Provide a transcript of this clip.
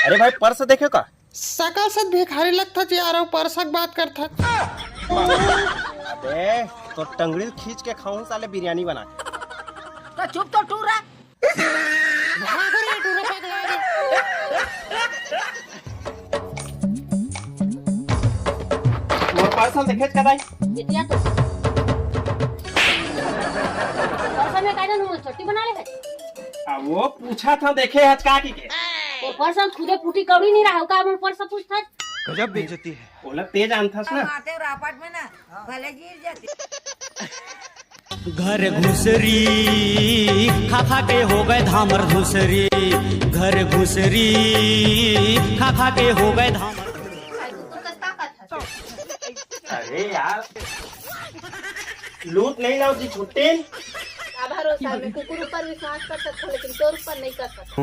अरे भाई पर्स देखे का? सकल से भिखारी लगता जी आ रहा हूँ, परसक बात करता। अबे तो टंगड़ी खींच के खाऊं साले बिरयानी बना के। तो चुप तो टूरा। मोर पार्सल देखे का भाई? बिटिया तो परसों में काजन हम छोटी बना ले है। वो पूछा था देखे हचका की के। वो परसों खुदे पुटी कौड़ी नहीं रहा का मन परसों पूछता। गजब बेइज्जती है। बोला तेज आंथस ना। आते और रापट में ना भले गिर जाते। घर घुसरी खा खा के हो गए धामर घुसरी, घर घुसरी खा खा के हो गए धामर। अरे यार लूट नहीं लाओ जी छुट्टी। भरोसा में कुकुर ऊपर विश्वास कर सकता लेकिन तोर ऊपर नहीं कर सकता।